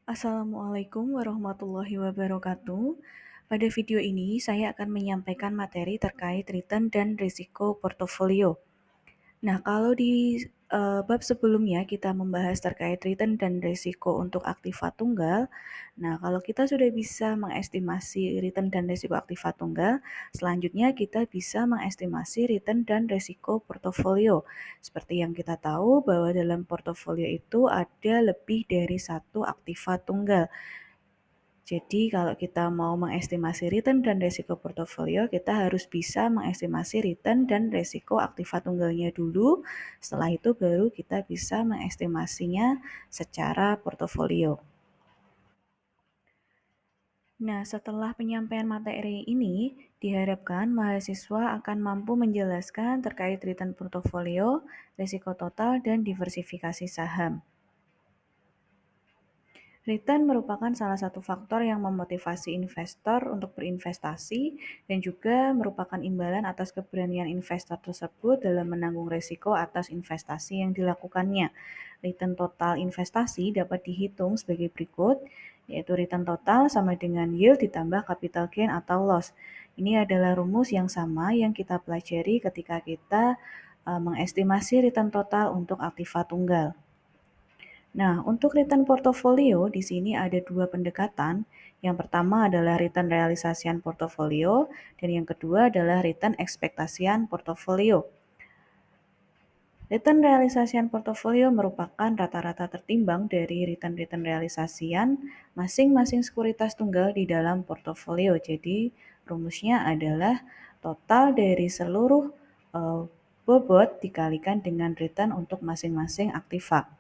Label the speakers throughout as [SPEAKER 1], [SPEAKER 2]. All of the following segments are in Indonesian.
[SPEAKER 1] Assalamualaikum warahmatullahi wabarakatuh. Pada video ini, saya akan menyampaikan materi terkait return dan risiko portofolio. Nah, kalau di bab sebelumnya kita membahas terkait return dan risiko untuk aktiva tunggal. Nah, kalau kita sudah bisa mengestimasi return dan risiko aktiva tunggal, selanjutnya kita bisa mengestimasi return dan risiko portofolio. Seperti yang kita tahu bahwa dalam portofolio itu ada lebih dari satu aktiva tunggal. Jadi kalau kita mau mengestimasi return dan resiko portofolio, kita harus bisa mengestimasi return dan resiko aktiva tunggalnya dulu. Setelah itu baru kita bisa mengestimasinya secara portofolio. Nah, setelah penyampaian materi ini, diharapkan mahasiswa akan mampu menjelaskan terkait return portofolio, risiko total, dan diversifikasi saham. Return merupakan salah satu faktor yang memotivasi investor untuk berinvestasi dan juga merupakan imbalan atas keberanian investor tersebut dalam menanggung risiko atas investasi yang dilakukannya. Return total investasi dapat dihitung sebagai berikut, yaitu return total sama dengan yield ditambah capital gain atau loss. Ini adalah rumus yang sama yang kita pelajari ketika kita mengestimasi return total untuk aktiva tunggal. Nah, untuk return portofolio di sini ada dua pendekatan. Yang pertama adalah return realisasian portofolio dan yang kedua adalah return ekspektasian portofolio. Return realisasian portofolio merupakan rata-rata tertimbang dari return realisasian masing-masing sekuritas tunggal di dalam portofolio. Jadi, rumusnya adalah total dari seluruh bobot dikalikan dengan return untuk masing-masing aktiva.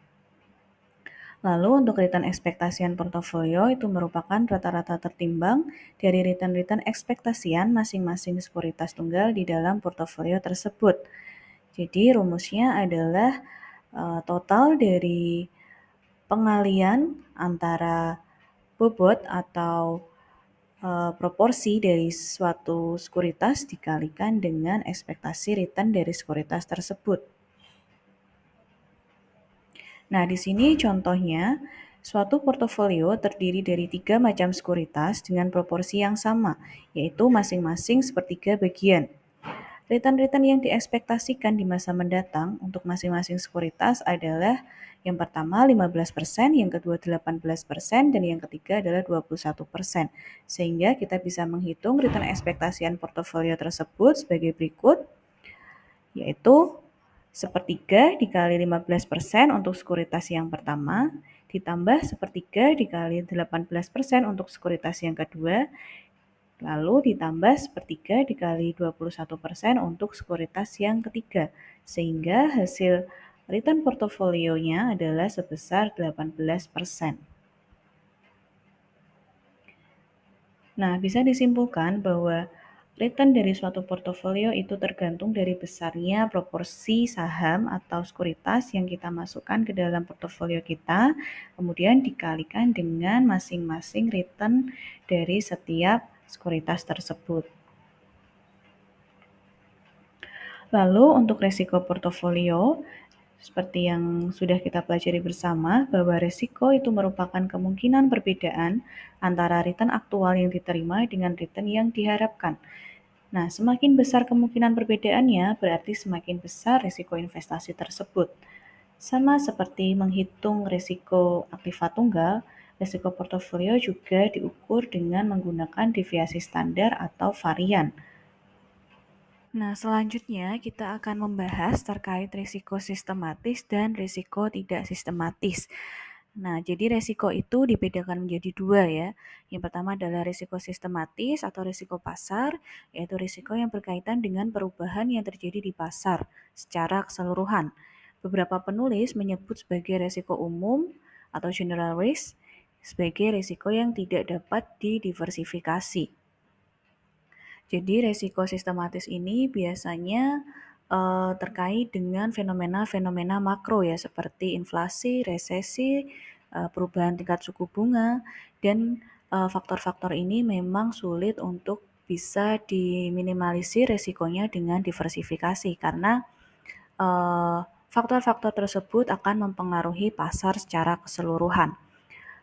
[SPEAKER 1] Lalu untuk return ekspektasian portofolio itu merupakan rata-rata tertimbang dari return ekspektasian masing-masing sekuritas tunggal di dalam portofolio tersebut. Jadi rumusnya adalah total dari pengalian antara bobot atau proporsi dari suatu sekuritas dikalikan dengan ekspektasi return dari sekuritas tersebut. Nah, di sini contohnya, suatu portofolio terdiri dari 3 macam sekuritas dengan proporsi yang sama, yaitu masing-masing sepertiga bagian. Return-return yang diekspektasikan di masa mendatang untuk masing-masing sekuritas adalah yang pertama 15%, yang kedua 18%, dan yang ketiga adalah 21%. Sehingga kita bisa menghitung return ekspektasian portofolio tersebut sebagai berikut, yaitu sepertiga dikali 15% untuk sekuritas yang pertama, ditambah sepertiga dikali 18% untuk sekuritas yang kedua, lalu ditambah sepertiga dikali 21% untuk sekuritas yang ketiga, sehingga hasil return portofolionya adalah sebesar 18%. Nah, bisa disimpulkan bahwa return dari suatu portofolio itu tergantung dari besarnya proporsi saham atau sekuritas yang kita masukkan ke dalam portofolio kita, kemudian dikalikan dengan masing-masing return dari setiap sekuritas tersebut. Lalu untuk risiko portofolio, seperti yang sudah kita pelajari bersama, bahwa risiko itu merupakan kemungkinan perbedaan antara return aktual yang diterima dengan return yang diharapkan. Nah, semakin besar kemungkinan perbedaannya, berarti semakin besar risiko investasi tersebut. Sama seperti menghitung risiko aktiva tunggal, risiko portofolio juga diukur dengan menggunakan deviasi standar atau varian. Nah, selanjutnya kita akan membahas terkait risiko sistematis dan risiko tidak sistematis. Nah, jadi risiko itu dibedakan menjadi dua ya. Yang pertama adalah risiko sistematis atau risiko pasar, yaitu risiko yang berkaitan dengan perubahan yang terjadi di pasar secara keseluruhan. Beberapa penulis menyebut sebagai risiko umum atau general risk sebagai risiko yang tidak dapat didiversifikasi. Jadi resiko sistematis ini biasanya terkait dengan fenomena-fenomena makro ya seperti inflasi, resesi, perubahan tingkat suku bunga, dan faktor-faktor ini memang sulit untuk bisa diminimalisir resikonya dengan diversifikasi karena faktor-faktor tersebut akan mempengaruhi pasar secara keseluruhan.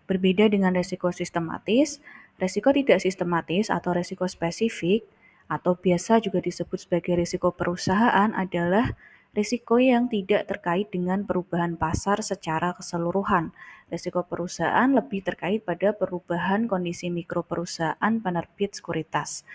[SPEAKER 1] Berbeda dengan resiko sistematis, resiko tidak sistematis atau resiko spesifik atau biasa juga disebut sebagai risiko perusahaan adalah risiko yang tidak terkait dengan perubahan pasar secara keseluruhan. Risiko perusahaan lebih terkait pada perubahan kondisi mikro perusahaan penerbit sekuritas.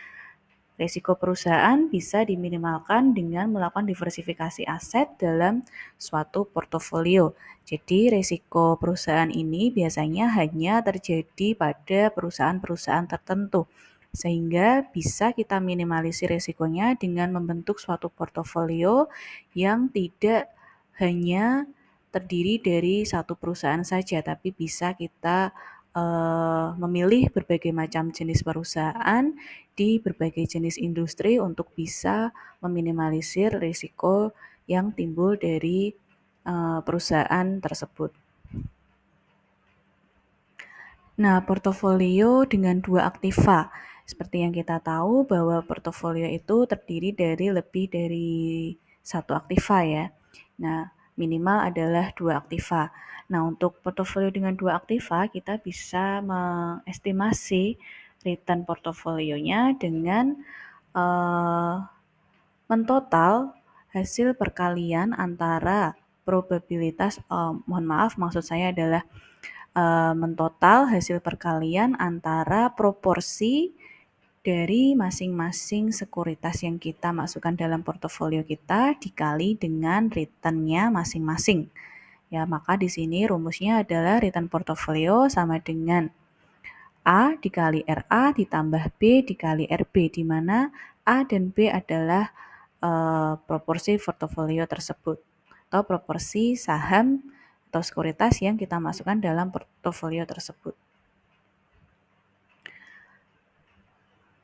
[SPEAKER 1] Risiko perusahaan bisa diminimalkan dengan melakukan diversifikasi aset dalam suatu portofolio. Jadi risiko perusahaan ini biasanya hanya terjadi pada perusahaan-perusahaan tertentu, sehingga bisa kita minimalisir risikonya dengan membentuk suatu portofolio yang tidak hanya terdiri dari satu perusahaan saja, tapi bisa kita memilih berbagai macam jenis perusahaan di berbagai jenis industri untuk bisa meminimalisir risiko yang timbul dari perusahaan tersebut. Nah, portofolio dengan dua aktiva. Seperti yang kita tahu bahwa portofolio itu terdiri dari lebih dari satu aktiva ya. Nah, minimal adalah dua aktiva. Nah, untuk portofolio dengan dua aktiva, kita bisa mengestimasi return portofolionya dengan mentotal hasil perkalian antara probabilitas, mohon maaf maksud saya adalah mentotal hasil perkalian antara proporsi dari masing-masing sekuritas yang kita masukkan dalam portofolio kita dikali dengan return-nya masing-masing. Ya, maka di sini rumusnya adalah return portofolio sama dengan A dikali RA ditambah B dikali RB, di mana A dan B adalah proporsi portofolio tersebut atau proporsi saham atau sekuritas yang kita masukkan dalam portofolio tersebut.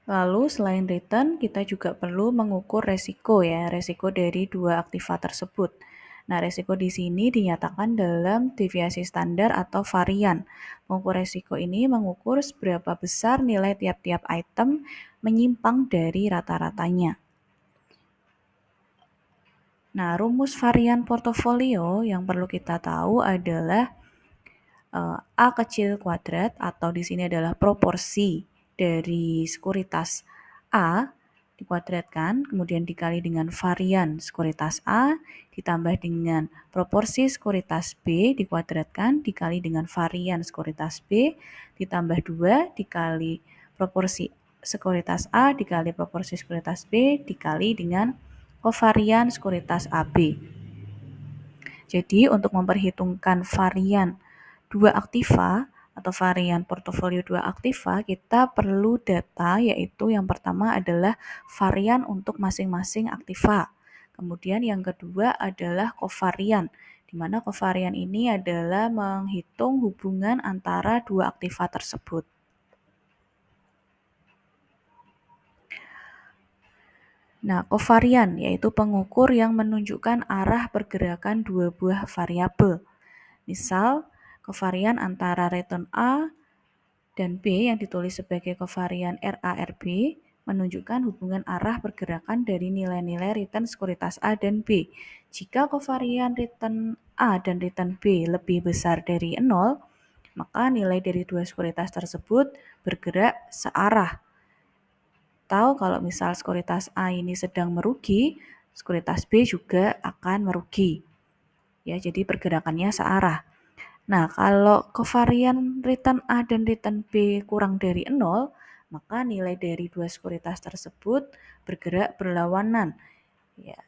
[SPEAKER 1] Lalu selain return, kita juga perlu mengukur resiko ya, resiko dari dua aktiva tersebut. Nah, resiko di sini dinyatakan dalam deviasi standar atau varian. Mengukur resiko ini mengukur seberapa besar nilai tiap-tiap item menyimpang dari rata-ratanya. Nah, rumus varian portofolio yang perlu kita tahu adalah A kecil kuadrat atau di sini adalah proporsi dari sekuritas A dikuadratkan, kemudian dikali dengan varian sekuritas A, ditambah dengan proporsi sekuritas B dikuadratkan, dikali dengan varian sekuritas B, ditambah 2 dikali proporsi sekuritas A, dikali proporsi sekuritas B, dikali dengan kovarian sekuritas AB. Jadi untuk memperhitungkan varian dua aktiva atau varian portofolio dua aktiva, kita perlu data, yaitu yang pertama adalah varian untuk masing-masing aktiva. Kemudian yang kedua adalah kovarian, di mana kovarian ini adalah menghitung hubungan antara dua aktiva tersebut. Nah, kovarian yaitu pengukur yang menunjukkan arah pergerakan dua buah variabel. Misal, kovarian antara return A dan B yang ditulis sebagai kovarian RA-RB menunjukkan hubungan arah pergerakan dari nilai-nilai return sekuritas A dan B. Jika kovarian return A dan return B lebih besar dari 0, maka nilai dari dua sekuritas tersebut bergerak searah. Atau kalau misal sekuritas A ini sedang merugi, sekuritas B juga akan merugi. Ya, jadi pergerakannya searah. Nah, kalau kovarian return A dan return B kurang dari 0, maka nilai dari dua sekuritas tersebut bergerak berlawanan. Ya,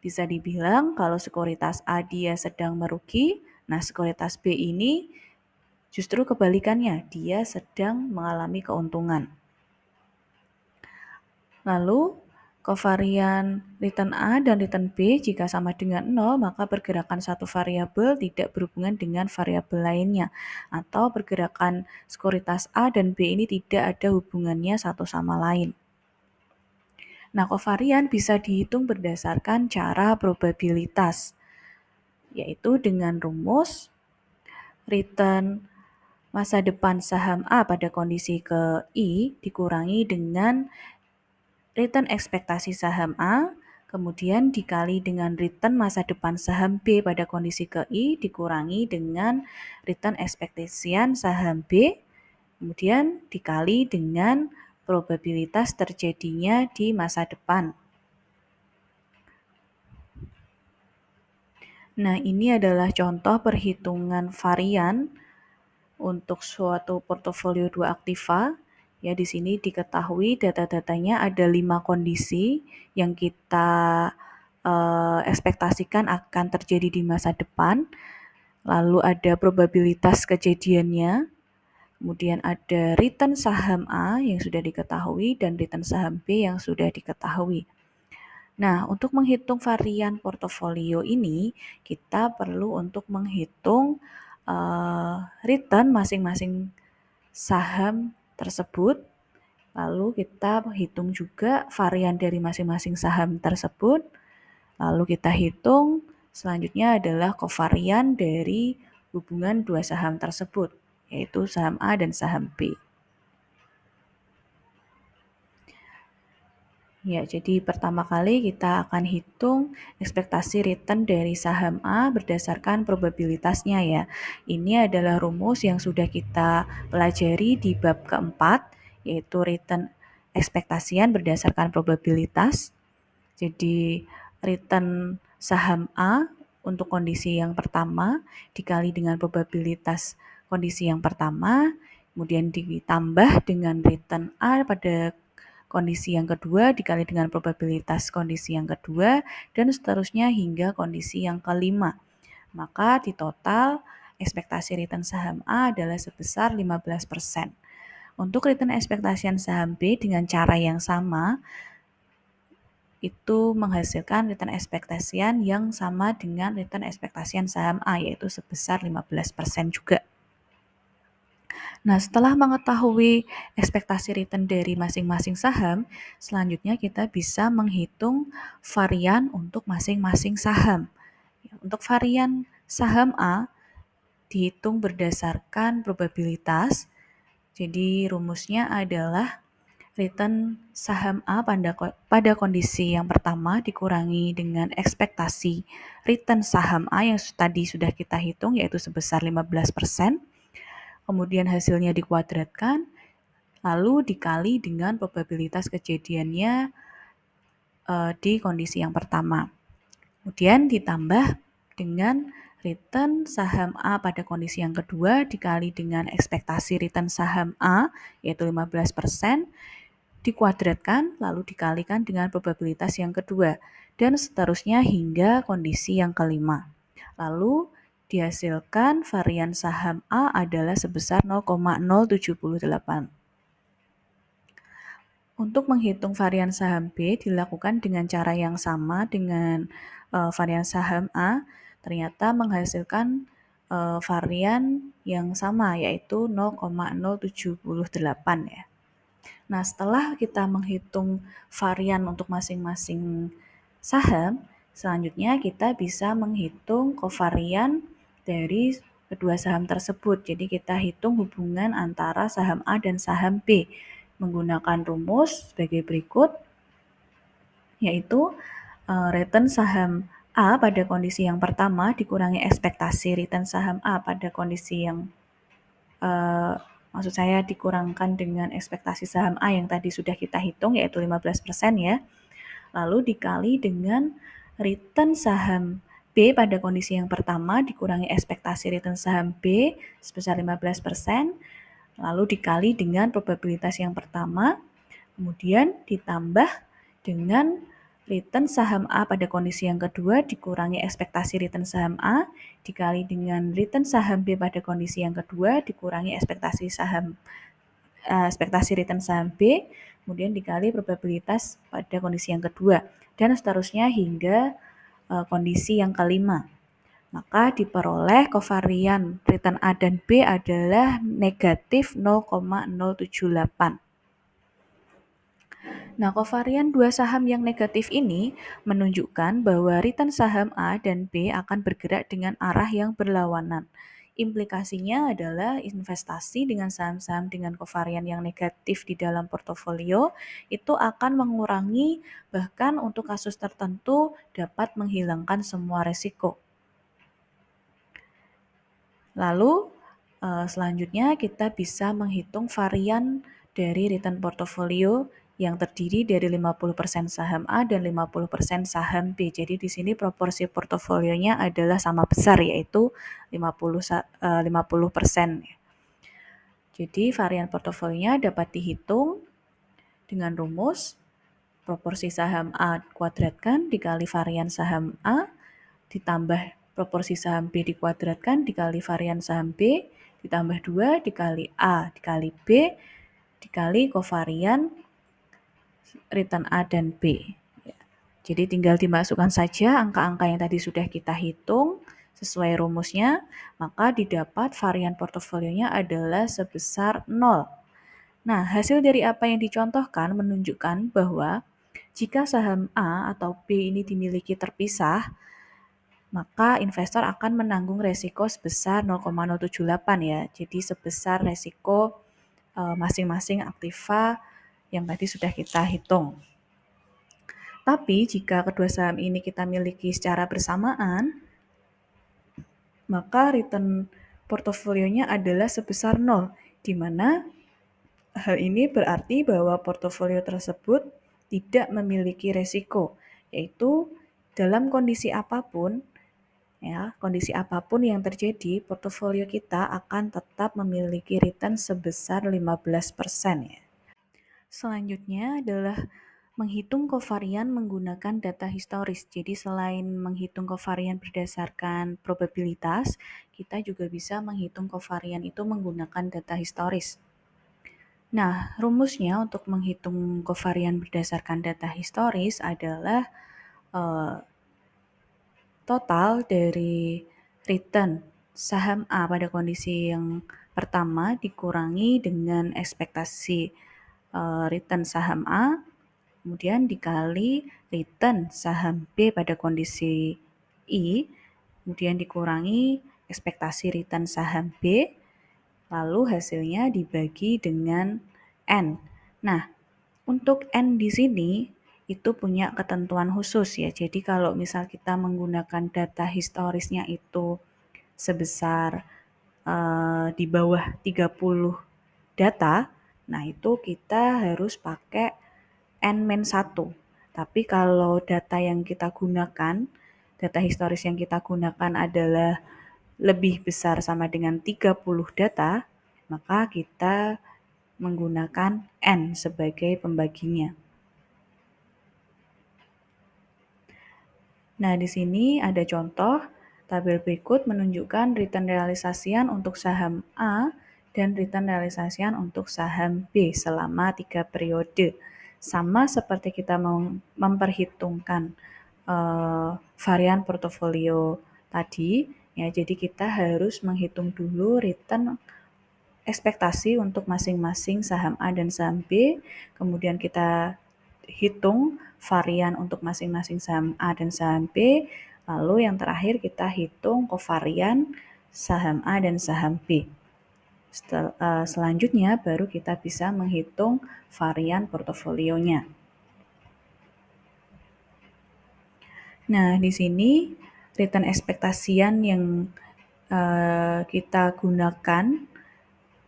[SPEAKER 1] bisa dibilang kalau sekuritas A dia sedang merugi, nah sekuritas B ini justru kebalikannya, dia sedang mengalami keuntungan. Lalu, kovarian return A dan return B jika sama dengan 0, maka pergerakan satu variabel tidak berhubungan dengan variabel lainnya, atau pergerakan sekuritas A dan B ini tidak ada hubungannya satu sama lain. Nah, kovarian bisa dihitung berdasarkan cara probabilitas, yaitu dengan rumus return masa depan saham A pada kondisi ke I dikurangi dengan return ekspektasi saham A, kemudian dikali dengan return masa depan saham B pada kondisi KI dikurangi dengan return ekspektasian saham B, kemudian dikali dengan probabilitas terjadinya di masa depan. Nah, ini adalah contoh perhitungan varian untuk suatu portofolio 2 aktiva. Ya, di sini diketahui data-datanya ada 5 kondisi yang kita ekspektasikan akan terjadi di masa depan. Lalu ada probabilitas kejadiannya. Kemudian ada return saham A yang sudah diketahui dan return saham B yang sudah diketahui. Nah, untuk menghitung varian portofolio ini, kita perlu untuk menghitung return masing-masing saham tersebut. Lalu kita hitung juga varian dari masing-masing saham tersebut. Lalu kita hitung selanjutnya adalah kovarian dari hubungan dua saham tersebut, yaitu saham A dan saham B. Ya, jadi pertama kali kita akan hitung ekspektasi return dari saham A berdasarkan probabilitasnya ya. Ini adalah rumus yang sudah kita pelajari di bab keempat, yaitu return ekspektasian berdasarkan probabilitas. Jadi return saham A untuk kondisi yang pertama dikali dengan probabilitas kondisi yang pertama, kemudian ditambah dengan return A pada kondisi yang kedua dikali dengan probabilitas kondisi yang kedua, dan seterusnya hingga kondisi yang kelima. Maka di total ekspektasi return saham A adalah sebesar 15%. Untuk return ekspektasian saham B dengan cara yang sama, itu menghasilkan return ekspektasian yang sama dengan return ekspektasian saham A, yaitu sebesar 15% juga. Nah, setelah mengetahui ekspektasi return dari masing-masing saham, selanjutnya kita bisa menghitung varian untuk masing-masing saham. Untuk varian saham A dihitung berdasarkan probabilitas. Jadi rumusnya adalah return saham A pada kondisi yang pertama dikurangi dengan ekspektasi return saham A yang tadi sudah kita hitung, yaitu sebesar 15%. Kemudian hasilnya dikuadratkan, lalu dikali dengan probabilitas kejadiannya di kondisi yang pertama. Kemudian ditambah dengan return saham A pada kondisi yang kedua dikali dengan ekspektasi return saham A, yaitu 15%, dikuadratkan lalu dikalikan dengan probabilitas yang kedua, dan seterusnya hingga kondisi yang kelima. Lalu dihasilkan varian saham A adalah sebesar 0,078. Untuk menghitung varian saham B dilakukan dengan cara yang sama dengan varian saham A, ternyata menghasilkan varian yang sama, yaitu 0,078 ya. Nah, setelah kita menghitung varian untuk masing-masing saham, selanjutnya kita bisa menghitung kovarian dari kedua saham tersebut. Jadi kita hitung hubungan antara saham A dan saham B menggunakan rumus sebagai berikut, yaitu return saham A pada kondisi yang pertama dikurangi ekspektasi return saham A pada kondisi yang maksud saya dikurangkan dengan ekspektasi saham A yang tadi sudah kita hitung, yaitu 15% ya. Lalu dikali dengan return saham B pada kondisi yang pertama dikurangi ekspektasi return saham B sebesar 15%, lalu dikali dengan probabilitas yang pertama, kemudian ditambah dengan return saham A pada kondisi yang kedua dikurangi ekspektasi return saham A dikali dengan return saham B pada kondisi yang kedua dikurangi ekspektasi return saham B, kemudian dikali probabilitas pada kondisi yang kedua, dan seterusnya hingga kondisi yang kelima. Maka diperoleh kovarian return A dan B adalah negatif 0,078. Nah, kovarian dua saham yang negatif ini menunjukkan bahwa return saham A dan B akan bergerak dengan arah yang berlawanan. Implikasinya adalah investasi dengan saham-saham dengan kovarian yang negatif di dalam portofolio itu akan mengurangi, bahkan untuk kasus tertentu dapat menghilangkan semua resiko. Lalu selanjutnya kita bisa menghitung varian dari return portofolio yang terdiri dari 50% saham A dan 50% saham B. Jadi di sini proporsi portofolionya adalah sama besar, yaitu 50%. Jadi varian portofolionya dapat dihitung dengan rumus proporsi saham A kuadratkan dikali varian saham A ditambah proporsi saham B dikuadratkan dikali varian saham B ditambah 2 dikali A dikali B dikali kovarian return A dan B. Jadi tinggal dimasukkan saja angka-angka yang tadi sudah kita hitung sesuai rumusnya, maka didapat varian portofolionya adalah sebesar 0. Nah, hasil dari apa yang dicontohkan menunjukkan bahwa jika saham A atau B ini dimiliki terpisah, maka investor akan menanggung resiko sebesar 0,078 ya. Jadi sebesar resiko masing-masing aktiva yang tadi sudah kita hitung. Tapi jika kedua saham ini kita miliki secara bersamaan, maka return portofolionya adalah sebesar 0, di mana hal ini berarti bahwa portofolio tersebut tidak memiliki resiko, yaitu dalam kondisi apapun yang terjadi, portofolio kita akan tetap memiliki return sebesar 15% ya. Selanjutnya adalah menghitung kovarian menggunakan data historis. Jadi selain menghitung kovarian berdasarkan probabilitas, kita juga bisa menghitung kovarian itu menggunakan data historis. Nah, rumusnya untuk menghitung kovarian berdasarkan data historis adalah total dari return saham A pada kondisi yang pertama dikurangi dengan ekspektasi return saham A, kemudian dikali return saham B pada kondisi I, kemudian dikurangi ekspektasi return saham B, lalu hasilnya dibagi dengan N. Nah, untuk N di sini itu punya ketentuan khusus ya. Jadi kalau misal kita menggunakan data historisnya itu sebesar di bawah 30 data, nah itu kita harus pakai N-1. Tapi kalau data yang kita gunakan, data historis yang kita gunakan adalah lebih besar sama dengan 30 data, maka kita menggunakan N sebagai pembaginya. Nah, di sini ada contoh. Tabel berikut menunjukkan return realisasian untuk saham A dan return realisasian untuk saham B selama 3 periode. Sama seperti kita memperhitungkan varian portofolio tadi, ya, jadi kita harus menghitung dulu return ekspektasi untuk masing-masing saham A dan saham B, kemudian kita hitung varian untuk masing-masing saham A dan saham B, lalu yang terakhir kita hitung kovarian saham A dan saham B. Selanjutnya baru kita bisa menghitung varian portofolionya. Nah, di sini return ekspektasian yang kita gunakan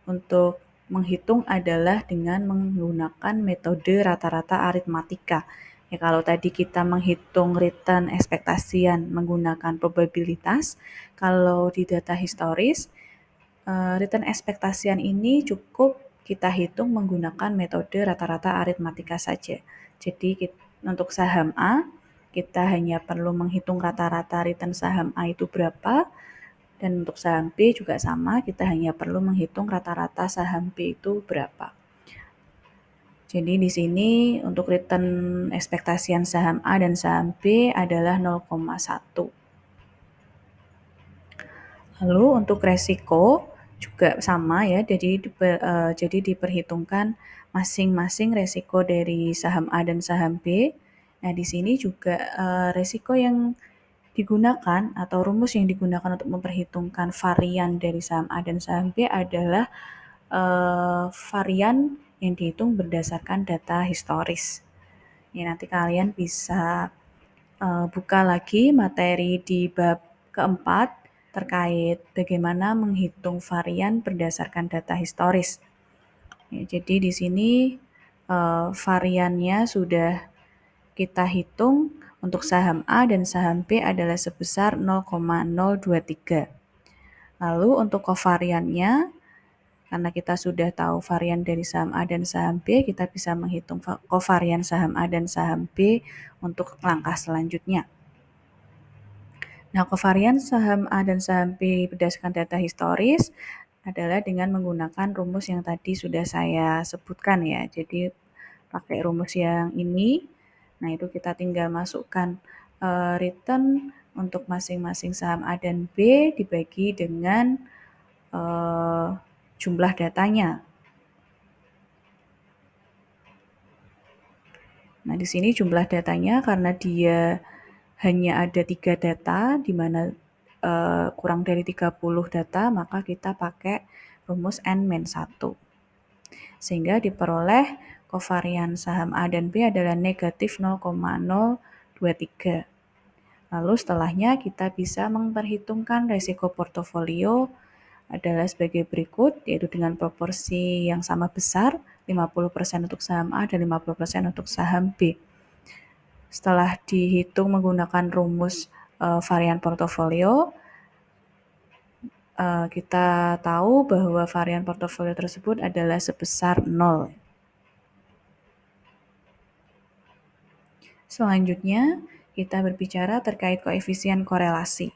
[SPEAKER 1] untuk menghitung adalah dengan menggunakan metode rata-rata aritmatika. Ya, kalau tadi kita menghitung return ekspektasian menggunakan probabilitas, kalau di data historis, return ekspektasian ini cukup kita hitung menggunakan metode rata-rata aritmatika saja. Jadi untuk saham A, kita hanya perlu menghitung rata-rata return saham A itu berapa, dan untuk saham B juga sama, kita hanya perlu menghitung rata-rata saham B itu berapa. Jadi di sini untuk return ekspektasian saham A dan saham B adalah 0,1. Lalu untuk resiko juga sama ya, jadi diperhitungkan masing-masing resiko dari saham A dan saham B. Nah, di sini juga resiko yang digunakan atau rumus yang digunakan untuk memperhitungkan varian dari saham A dan saham B adalah varian yang dihitung berdasarkan data historis. Ya, nanti kalian bisa buka lagi materi di bab keempat terkait bagaimana menghitung varian berdasarkan data historis. Ya, jadi di sini variannya sudah kita hitung untuk saham A dan saham B adalah sebesar 0,023. Lalu untuk kovariannya, karena kita sudah tahu varian dari saham A dan saham B, kita bisa menghitung kovarian saham A dan saham B untuk langkah selanjutnya. Nah, kovarian saham A dan saham B berdasarkan data historis adalah dengan menggunakan rumus yang tadi sudah saya sebutkan ya. Jadi pakai rumus yang ini, nah itu kita tinggal masukkan return untuk masing-masing saham A dan B dibagi dengan jumlah datanya. Nah, di sini jumlah datanya karena dia hanya ada 3 data, di mana kurang dari 30 data, maka kita pakai rumus N-1. Sehingga diperoleh kovarian saham A dan B adalah negatif 0,023. Lalu setelahnya kita bisa memperhitungkan resiko portofolio adalah sebagai berikut, yaitu dengan proporsi yang sama besar, 50% untuk saham A dan 50% untuk saham B. Setelah dihitung menggunakan rumus varian portofolio, kita tahu bahwa varian portofolio tersebut adalah sebesar 0. Selanjutnya, kita berbicara terkait koefisien korelasi.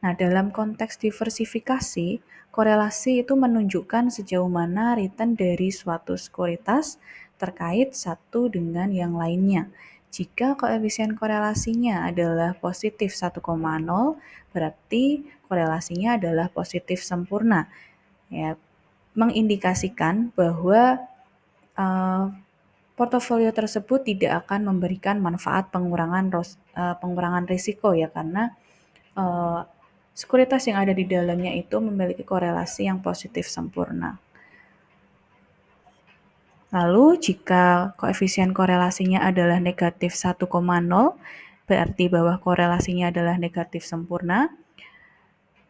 [SPEAKER 1] Nah, dalam konteks diversifikasi, korelasi itu menunjukkan sejauh mana return dari suatu sekuritas terkait satu dengan yang lainnya. Jika koefisien korelasinya adalah positif 1,0, berarti korelasinya adalah positif sempurna. Ya, mengindikasikan bahwa portofolio tersebut tidak akan memberikan manfaat pengurangan risiko ya, karena sekuritas yang ada di dalamnya itu memiliki korelasi yang positif sempurna. Lalu jika koefisien korelasinya adalah negatif 1,0, berarti bahwa korelasinya adalah negatif sempurna.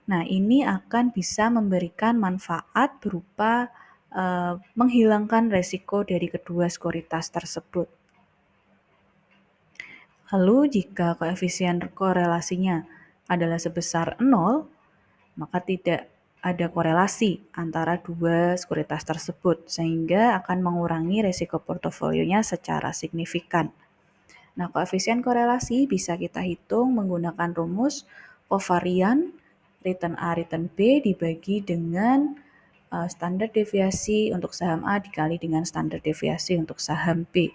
[SPEAKER 1] Nah, ini akan bisa memberikan manfaat berupa menghilangkan resiko dari kedua sekuritas tersebut. Lalu jika koefisien korelasinya adalah sebesar 0, maka tidak ada korelasi antara dua sekuritas tersebut, sehingga akan mengurangi risiko portofolionya secara signifikan. Nah, koefisien korelasi bisa kita hitung menggunakan rumus kovarian return A return B dibagi dengan standar deviasi untuk saham A dikali dengan standar deviasi untuk saham B.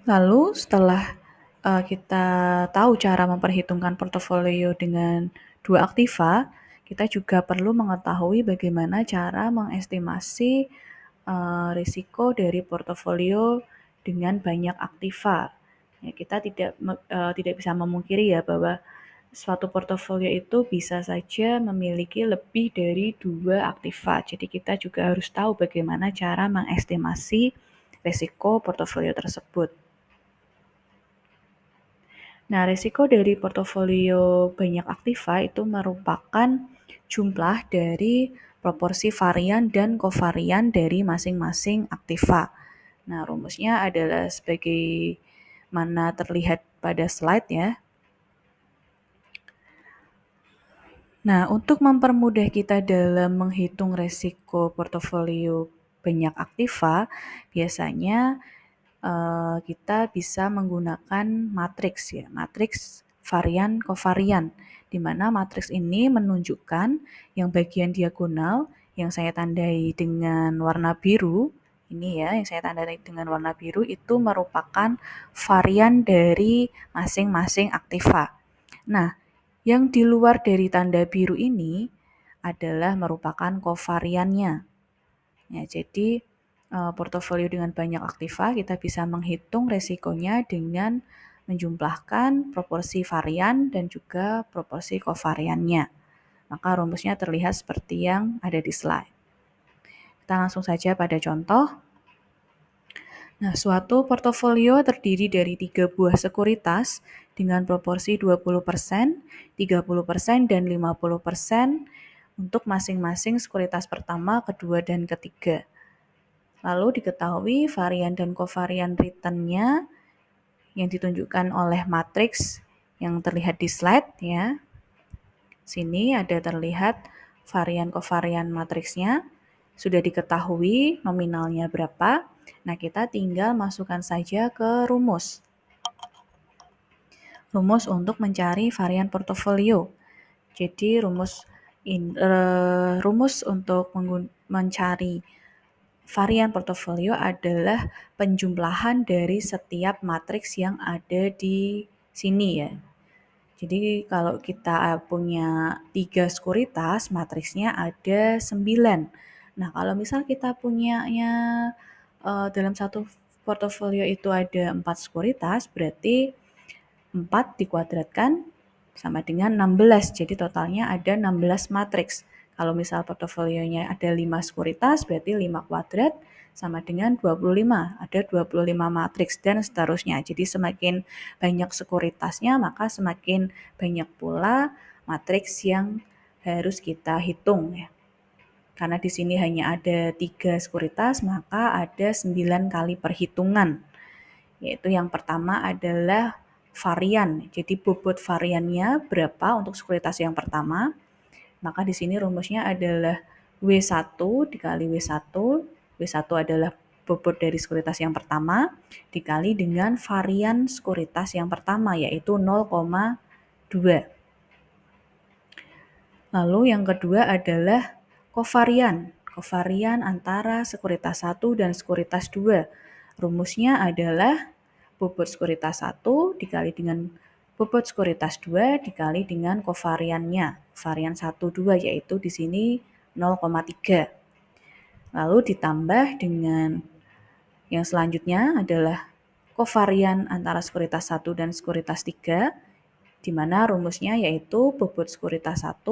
[SPEAKER 1] Lalu setelah kita tahu cara memperhitungkan portofolio dengan dua aktiva, kita juga perlu mengetahui bagaimana cara mengestimasi risiko dari portofolio dengan banyak aktiva. Ya, kita tidak bisa memungkiri ya bahwa suatu portofolio itu bisa saja memiliki lebih dari 2 aktiva. Jadi kita juga harus tahu bagaimana cara mengestimasi risiko portofolio tersebut. Nah, risiko dari portofolio banyak aktiva itu merupakan jumlah dari proporsi varian dan kovarian dari masing-masing aktiva. Nah, rumusnya adalah sebagai mana terlihat pada slide ya. Nah, untuk mempermudah kita dalam menghitung risiko portofolio banyak aktiva, biasanya kita bisa menggunakan matriks ya, matriks varian kovarian, di mana matriks ini menunjukkan yang bagian diagonal yang saya tandai dengan warna biru, ini ya yang saya tandai dengan warna biru itu merupakan varian dari masing-masing aktiva. Nah, yang di luar dari tanda biru ini adalah merupakan kovariannya. Ya, jadi portofolio dengan banyak aktiva, kita bisa menghitung resikonya dengan menjumlahkan proporsi varian dan juga proporsi kovariannya. Maka rumusnya terlihat seperti yang ada di slide. Kita langsung saja pada contoh. Nah, suatu portofolio terdiri dari 3 buah sekuritas dengan proporsi 20%, 30%, dan 50% untuk masing-masing sekuritas pertama, kedua, dan ketiga. Lalu diketahui varian dan kovarian return-nya yang ditunjukkan oleh matriks yang terlihat di slide ya. Sini ada terlihat varian kovarian matriksnya. Sudah diketahui nominalnya berapa. Nah, kita tinggal masukkan saja ke rumus. Rumus untuk mencari varian portofolio. Jadi rumus untuk mencari varian portofolio adalah penjumlahan dari setiap matriks yang ada di sini ya. Jadi kalau kita punya 3 sekuritas, matriksnya ada 9. Nah, kalau misal kita punyanya dalam satu portofolio itu ada 4 sekuritas, berarti 4 dikuadratkan sama dengan 16. Jadi totalnya ada 16 matriks. Kalau misal portofolionya ada 5 sekuritas, berarti 5 kuadrat sama dengan 25. Ada 25 matriks dan seterusnya. Jadi semakin banyak sekuritasnya, maka semakin banyak pula matriks yang harus kita hitung ya. Karena di sini hanya ada 3 sekuritas, maka ada 9 kali perhitungan. Yaitu yang pertama adalah varian. Jadi bobot variannya berapa untuk sekuritas yang pertama? Maka di sini rumusnya adalah W1 dikali W1. W1 adalah bobot dari sekuritas yang pertama dikali dengan varian sekuritas yang pertama yaitu 0,2. Lalu yang kedua adalah kovarian. Kovarian antara sekuritas 1 dan sekuritas 2. Rumusnya adalah bobot sekuritas 1 dikali dengan bobot sekuritas 2 dikali dengan kovariannya. Varian 1, 2 yaitu di sini 0,3. Lalu ditambah dengan yang selanjutnya adalah kovarian antara sekuritas 1 dan sekuritas 3, di mana rumusnya yaitu bobot sekuritas 1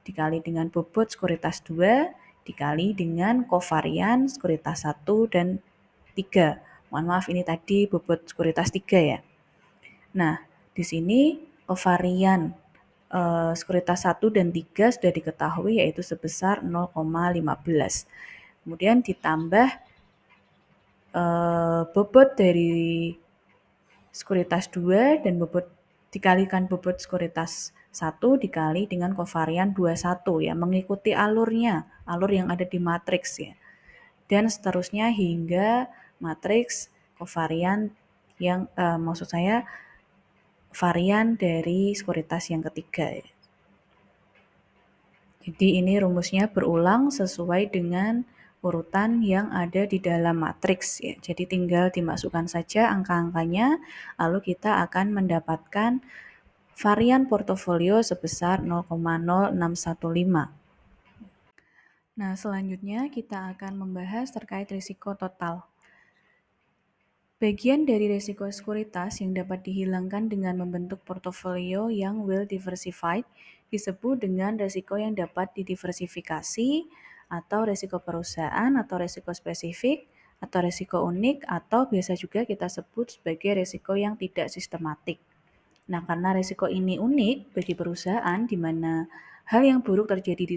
[SPEAKER 1] dikali dengan bobot sekuritas 2 dikali dengan kovarian sekuritas 1 dan 3. Mohon maaf ini tadi bobot sekuritas 3 ya. Nah, di sini kovarian sekuritas 1 dan 3 sudah diketahui yaitu sebesar 0,15. Kemudian ditambah bobot dari sekuritas 2 dan bobot dikalikan bobot sekuritas 1 dikali dengan kovarian 21 ya, mengikuti alurnya, alur yang ada di matriks ya. Dan seterusnya hingga matriks kovarian yang maksud saya varian dari sekuritas yang ketiga ya. Jadi ini rumusnya berulang sesuai dengan urutan yang ada di dalam matriks ya. Jadi tinggal dimasukkan saja angka-angkanya, lalu kita akan mendapatkan varian portofolio sebesar 0,0615. Nah, selanjutnya kita akan membahas terkait risiko total. Bagian dari risiko sekuritas yang dapat dihilangkan dengan membentuk portofolio yang well diversified disebut dengan risiko yang dapat didiversifikasi atau risiko perusahaan atau risiko spesifik atau risiko unik atau biasa juga kita sebut sebagai risiko yang tidak sistematik. Nah, karena risiko ini unik bagi perusahaan di mana hal yang buruk terjadi di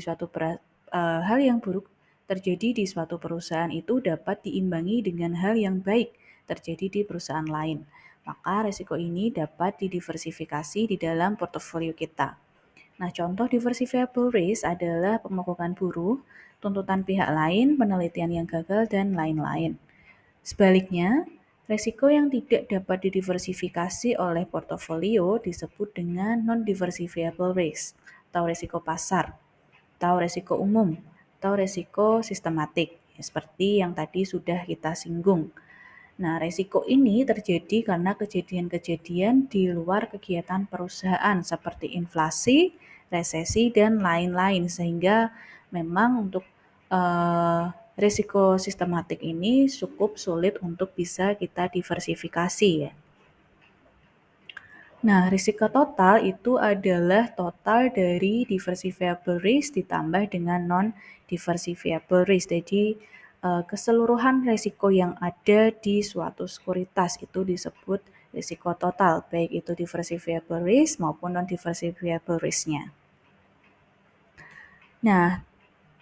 [SPEAKER 1] suatu perusahaan itu dapat diimbangi dengan hal yang baik terjadi di perusahaan lain. Maka risiko ini dapat didiversifikasi di dalam portofolio kita. Nah, contoh diversifiable risk adalah pemogokan buruh, tuntutan pihak lain, penelitian yang gagal, dan lain-lain. Sebaliknya, risiko yang tidak dapat didiversifikasi oleh portofolio disebut dengan non-diversifiable risk, atau risiko pasar, atau risiko umum, atau risiko sistematik, seperti yang tadi sudah kita singgung. Nah, risiko ini terjadi karena kejadian-kejadian di luar kegiatan perusahaan seperti inflasi, resesi, dan lain-lain. Sehingga memang untuk risiko sistematik ini cukup sulit untuk bisa kita diversifikasi ya. Nah, risiko total itu adalah total dari diversifiable risk ditambah dengan non-diversifiable risk. Jadi, keseluruhan risiko yang ada di suatu sekuritas itu disebut risiko total, baik itu diversifiable risk maupun non-diversifiable risk-nya. Nah,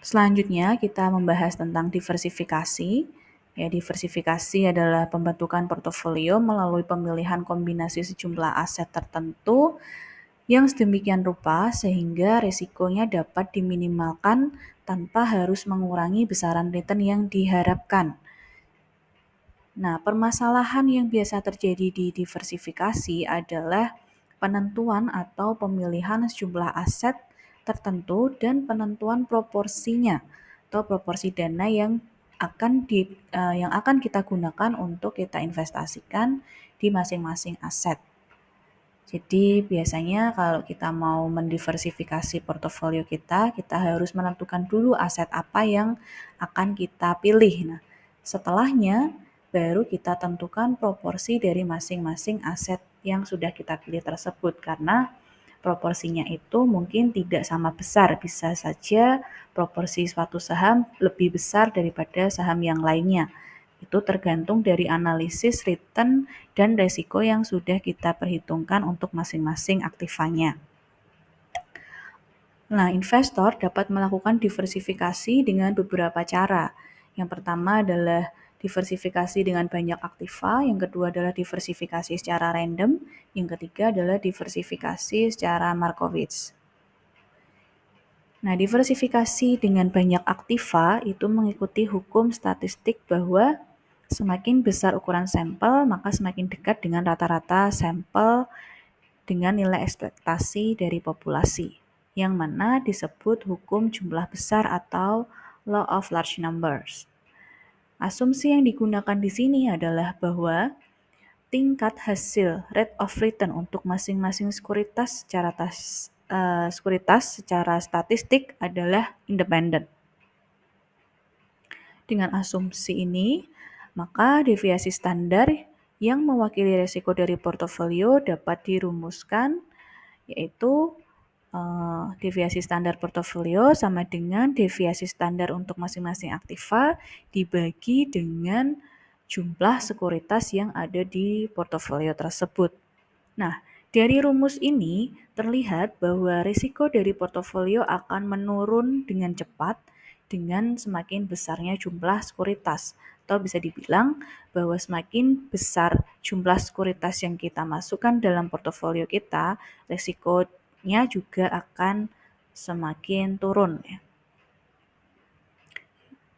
[SPEAKER 1] selanjutnya kita membahas tentang diversifikasi. Ya, diversifikasi adalah pembentukan portofolio melalui pemilihan kombinasi sejumlah aset tertentu yang sedemikian rupa sehingga risikonya dapat diminimalkan tanpa harus mengurangi besaran return yang diharapkan. Nah, permasalahan yang biasa terjadi di diversifikasi adalah penentuan atau pemilihan sejumlah aset tertentu dan penentuan proporsinya atau proporsi dana yang akan kita gunakan untuk kita investasikan di masing-masing aset. Jadi biasanya kalau kita mau mendiversifikasi portofolio kita harus menentukan dulu aset apa yang akan kita pilih. Nah, setelahnya baru kita tentukan proporsi dari masing-masing aset yang sudah kita pilih tersebut karena proporsinya itu mungkin tidak sama besar. Bisa saja proporsi suatu saham lebih besar daripada saham yang lainnya. Itu tergantung dari analisis return dan resiko yang sudah kita perhitungkan untuk masing-masing aktivanya. Nah, investor dapat melakukan diversifikasi dengan beberapa cara. Yang pertama adalah diversifikasi dengan banyak aktiva, yang kedua adalah diversifikasi secara random, yang ketiga adalah diversifikasi secara Markowitz. Nah, diversifikasi dengan banyak aktiva itu mengikuti hukum statistik bahwa semakin besar ukuran sampel, maka semakin dekat dengan rata-rata sampel dengan nilai ekspektasi dari populasi, yang mana disebut hukum jumlah besar atau law of large numbers. Asumsi yang digunakan di sini adalah bahwa tingkat hasil rate of return untuk masing-masing sekuritas secara statistik adalah independen. Dengan asumsi ini, maka deviasi standar yang mewakili risiko dari portofolio dapat dirumuskan, yaitu deviasi standar portofolio sama dengan deviasi standar untuk masing-masing aktiva dibagi dengan jumlah sekuritas yang ada di portofolio tersebut. Nah, dari rumus ini terlihat bahwa risiko dari portofolio akan menurun dengan cepat dengan semakin besarnya jumlah sekuritas. Atau bisa dibilang bahwa semakin besar jumlah sekuritas yang kita masukkan dalam portofolio kita, risikonya juga akan semakin turun.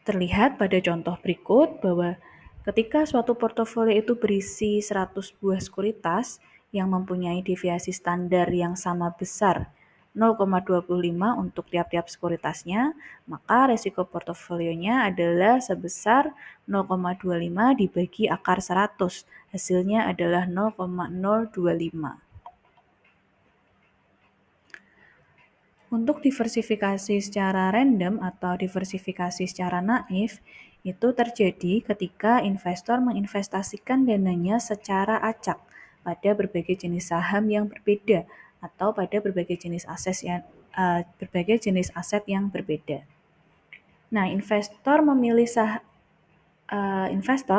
[SPEAKER 1] Terlihat pada contoh berikut bahwa ketika suatu portofolio itu berisi 100 buah sekuritas yang mempunyai deviasi standar yang sama besar 0,25 untuk tiap-tiap sekuritasnya, maka resiko portofolionya adalah sebesar 0,25 dibagi akar 100. Hasilnya adalah 0,025. Untuk diversifikasi secara random atau diversifikasi secara naif, itu terjadi ketika investor menginvestasikan dananya secara acak pada berbagai jenis saham yang berbeda atau pada berbagai jenis aset yang berbeda. Nah, investor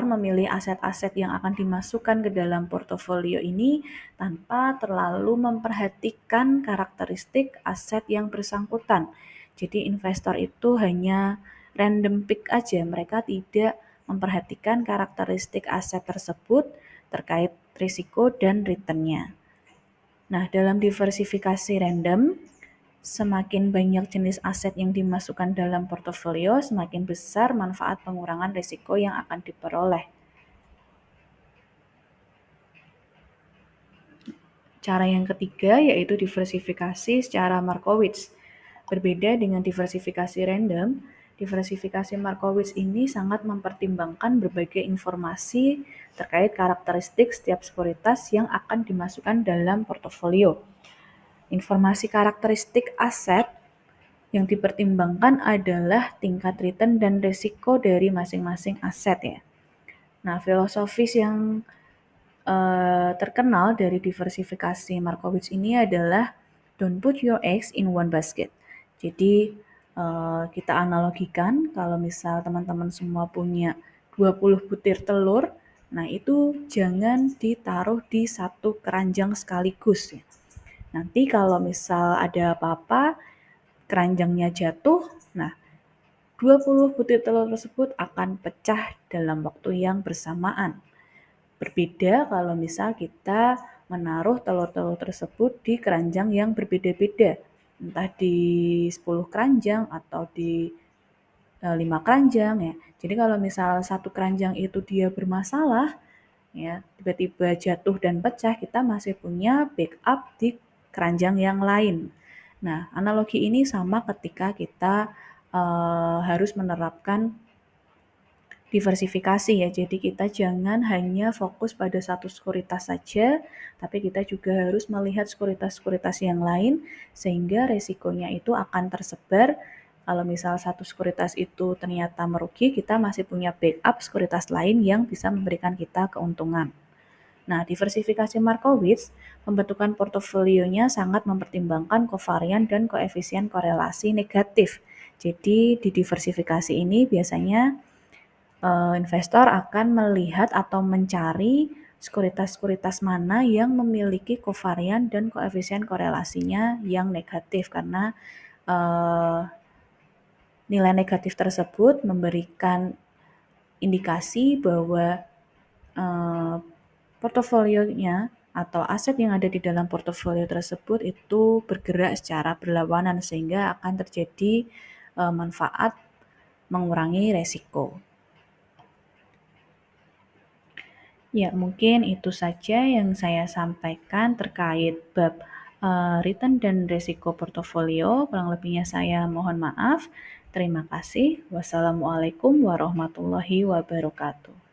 [SPEAKER 1] memilih aset-aset yang akan dimasukkan ke dalam portofolio ini tanpa terlalu memperhatikan karakteristik aset yang bersangkutan. Jadi investor itu hanya random pick aja, mereka tidak memperhatikan karakteristik aset tersebut terkait risiko dan returnnya. Nah, dalam diversifikasi random, semakin banyak jenis aset yang dimasukkan dalam portofolio, semakin besar manfaat pengurangan risiko yang akan diperoleh. Cara yang ketiga yaitu diversifikasi secara Markowitz. Berbeda dengan diversifikasi random, diversifikasi Markowitz ini sangat mempertimbangkan berbagai informasi terkait karakteristik setiap sekuritas yang akan dimasukkan dalam portofolio. Informasi karakteristik aset Yang dipertimbangkan adalah tingkat return dan risiko dari masing-masing aset ya. Nah, filosofis yang terkenal dari diversifikasi Markowitz ini adalah don't put your eggs in one basket. Jadi kita analogikan kalau misal teman-teman semua punya 20 butir telur, nah itu jangan ditaruh di satu keranjang sekaligus ya. Nanti kalau misal ada apa-apa, keranjangnya jatuh, nah 20 butir telur tersebut akan pecah dalam waktu yang bersamaan. Berbeda kalau misal kita menaruh telur-telur tersebut di keranjang yang berbeda-beda, entah di 10 keranjang atau di 5 keranjang ya. Jadi kalau misal satu keranjang itu dia bermasalah, ya tiba-tiba jatuh dan pecah, kita masih punya backup di keranjang yang lain. Nah, analogi ini sama ketika kita harus menerapkan diversifikasi ya. Jadi kita jangan hanya fokus pada satu sekuritas saja, tapi kita juga harus melihat sekuritas-sekuritas yang lain sehingga resikonya itu akan tersebar. Kalau misal satu sekuritas itu ternyata merugi, kita masih punya backup sekuritas lain yang bisa memberikan kita keuntungan. Nah, diversifikasi Markowitz, pembentukan portofolionya sangat mempertimbangkan kovarian dan koefisien korelasi negatif. Jadi di diversifikasi ini biasanya investor akan melihat atau mencari sekuritas-sekuritas mana yang memiliki kovarian dan koefisien korelasinya yang negatif karena nilai negatif tersebut memberikan indikasi bahwa portofolionya atau aset yang ada di dalam portofolio tersebut itu bergerak secara berlawanan sehingga akan terjadi manfaat mengurangi resiko. Ya, mungkin itu saja yang saya sampaikan terkait bab return dan resiko portofolio. Kurang lebihnya saya mohon maaf. Terima kasih. Wassalamualaikum warahmatullahi wabarakatuh.